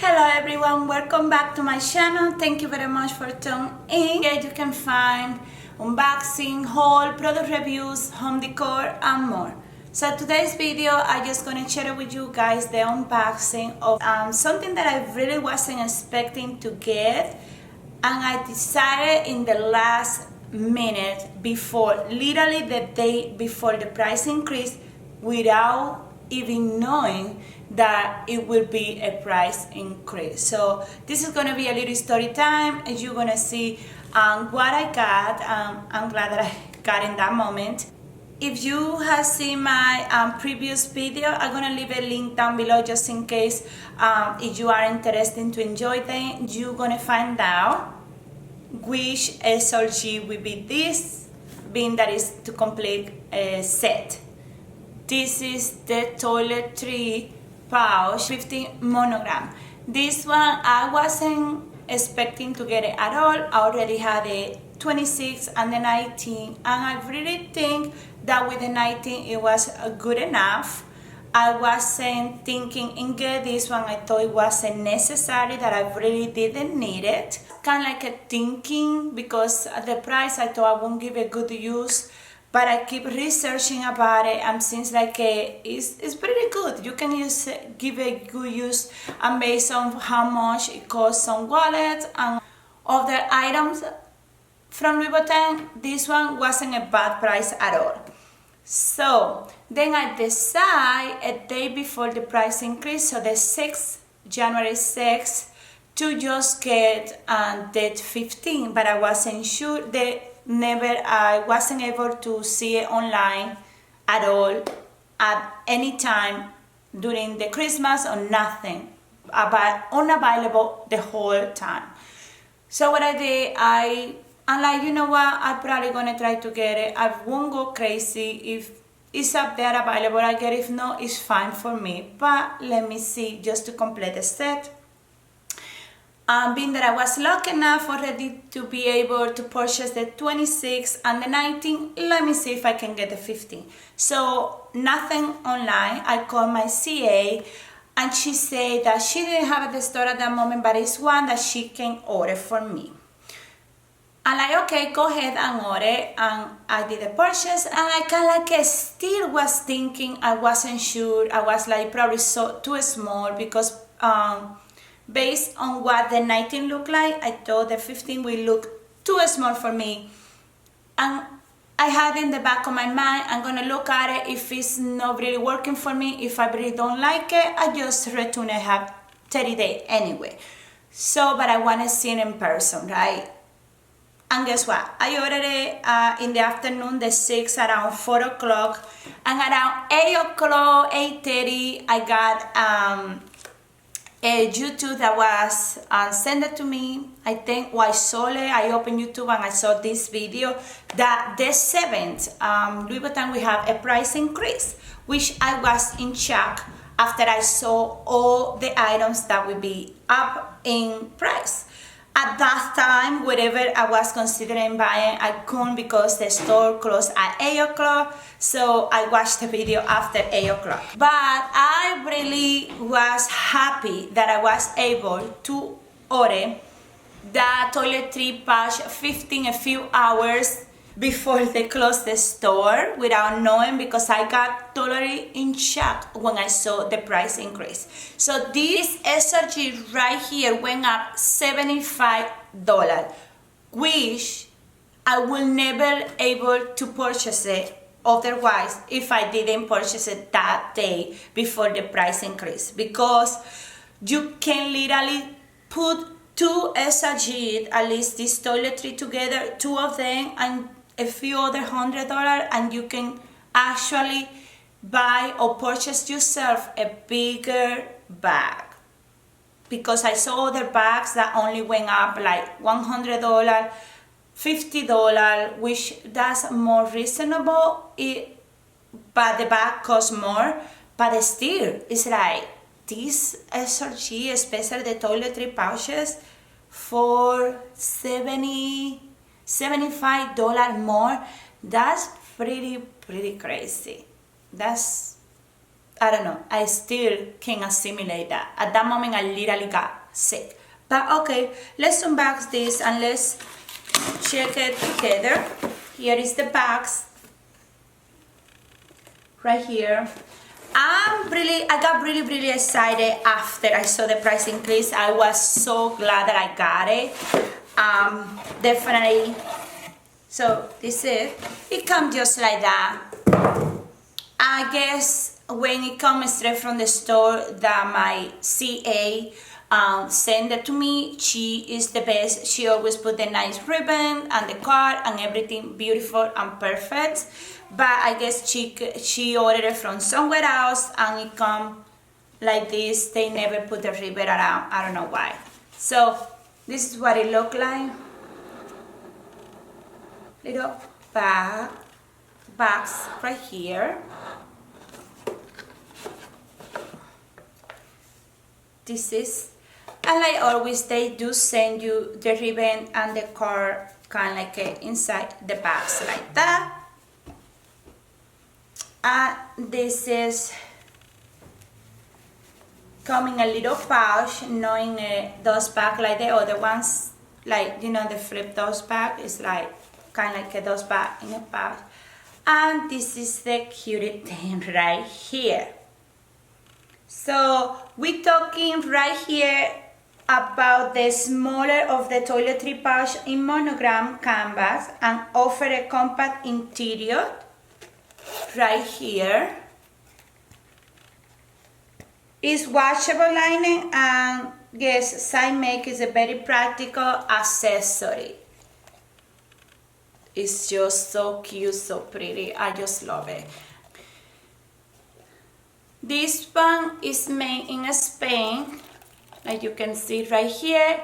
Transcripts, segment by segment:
Hello everyone, welcome back to my channel. Thank you very much for tuning in. Here you can find unboxing, haul, product reviews, home decor and more. So today's video I'm just gonna share with you guys the unboxing of something that I really wasn't expecting to get, and I decided in the last minute before, literally the day before the price increase, without even knowing that it will be a price increase. So this is gonna be a little story time, and you're gonna see what I got. I'm glad that I got in that moment. If you have seen my previous video, I'm gonna leave a link down below just in case if you are interested to enjoy them. You're gonna find out which SRG will be this, being that is to complete a set. This is the toiletry pouch 15 monogram. This one I wasn't expecting to get it at all. I already had a 26 and the 19, and I really think that with the 19 it was good enough. I wasn't thinking in get this one. I thought it wasn't necessary, that I really didn't need it. Kind of like a thinking, because at the price I thought I won't give a good use. But I keep researching about it, and seems like it's pretty good. You can give a good use, and based on how much it costs on wallets and other items from Louis Vuitton, this one wasn't a bad price at all. So then I decide a day before the price increase, so the 6th, January 6th, to just get the 15, but I wasn't sure. I wasn't able to see it online at all at any time during the Christmas or nothing, but unavailable the whole time. So what I did, I'm like, you know what, I'm probably gonna try to get it. I won't go crazy. If it's up there available, I get it. If not, it's fine for me, but let me see, just to complete the set. Being that I was lucky enough already to be able to purchase the 26 and the 19, let me see if I can get the 15. So nothing online. I called my CA, and she said that she didn't have at the store at that moment, but it's one that she can order for me. I'm like, okay, go ahead and order, and I did the purchase, and I kind of like still was thinking, I wasn't sure. I was like probably too small, because based on what the 19 looked like, I thought the 15 will look too small for me. And I had in the back of my mind, I'm gonna look at it. If it's not really working for me, if I really don't like it, I just return it, have 30 days anyway. So, but I wanna see it in person, right? And guess what? I ordered it in the afternoon, the 6th, around 4 o'clock. And around 8 o'clock, 8:30, I got a YouTube that was sent it to me. I think I saw it. I opened YouTube and I saw this video that the 7th, Louis Vuitton will have a price increase, which I was in shock after I saw all the items that will be up in price. At that time, whatever I was considering buying, I couldn't, because the store closed at 8 o'clock. So I watched the video after 8 o'clock. But I really was happy that I was able to order the toiletry pouch 15 a few hours before they closed the store without knowing, because I got totally in shock when I saw the price increase. So this SRG right here went up $75, which I will never able to purchase it otherwise if I didn't purchase it that day before the price increase, because you can literally put two SRG, at least this toiletry together, two of them, and a few other $100, and you can actually buy or purchase yourself a bigger bag. Because I saw other bags that only went up like $100, $50, which that's more reasonable. But the bag costs more. But still, it's like this SRG, especially the toiletry pouches, for $75 more. That's pretty crazy. I don't know, I still can assimilate that. At that moment, I literally got sick. But okay, let's unbox this and let's check it together. Here is the box. Right here. I got really excited after I saw the price increase. I was so glad that I got it. Definitely. So this is it comes just like that. I guess when it comes straight from the store that my CA sent it to me, she is the best. She always put the nice ribbon and the card and everything beautiful and perfect. But I guess she ordered it from somewhere else and it come like this. They never put the ribbon around. I don't know why. So this is what it looked like. Little box right here. This is, and like always, they do send you the ribbon and the card kind of like inside the box like that. This is coming a little pouch, knowing dust bag like the other ones, like you know the flip dust bag is like kind of like a dust bag in a pouch. And this is the cutie thing right here. So we're talking right here about the smaller of the toiletry pouch in monogram canvas and offer a compact interior right here. It's washable lining and yes, side make is a very practical accessory. It's just so cute, so pretty. I just love it. This one is made in Spain, like you can see right here.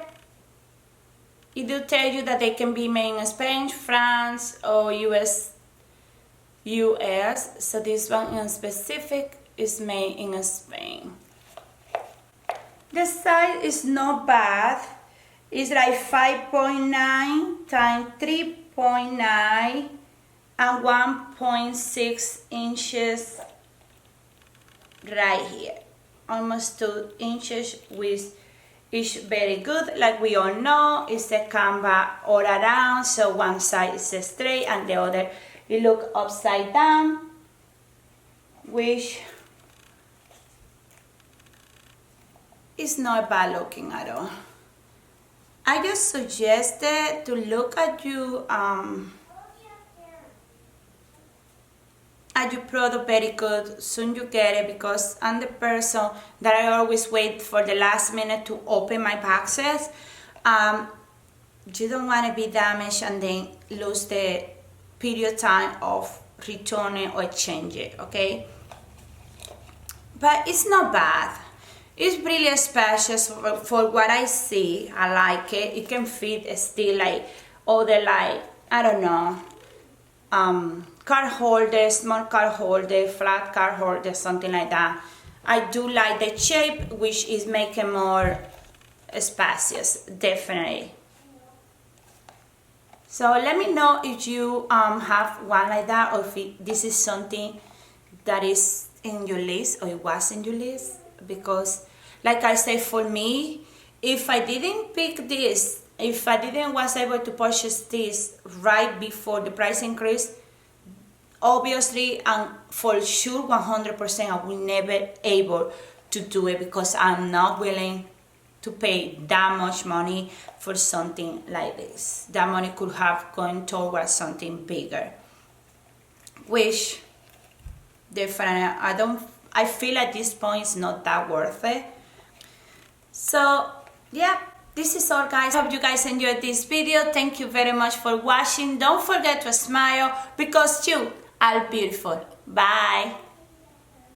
It do tell you that they can be made in Spain, France, or US. So this one in specific is made in Spain. The size is not bad. It's like 5.9 times 3.9 and 1.6 inches right here. Almost 2 inches, which is very good. Like we all know, it's a canvas all around, so one side is straight and the other it look upside down, which is not bad looking at all. I just suggested to look at your product very good soon you get it, because I'm the person that I always wait for the last minute to open my boxes. You don't want to be damaged and then lose the period time of returning or change it, okay? But it's not bad. It's really special for what I see. I like it. It can fit still like other, like, I don't know, card holder, small card holder, flat card holder, something like that. I do like the shape, which is making more spacious, definitely. So let me know if you have one like that, or if this is something that is in your list or it was in your list. Because like I say, for me, if I didn't pick this, if I didn't was able to purchase this right before the price increase, obviously and for sure 100% I will never able to do it, because I'm not willing to pay that much money for something like this. That money could have gone towards something bigger, which definitely I feel at this point it's not that worth it. So yeah, this is all, guys. Hope you guys enjoyed this video. Thank you very much for watching. Don't forget to smile, because you are beautiful. Bye.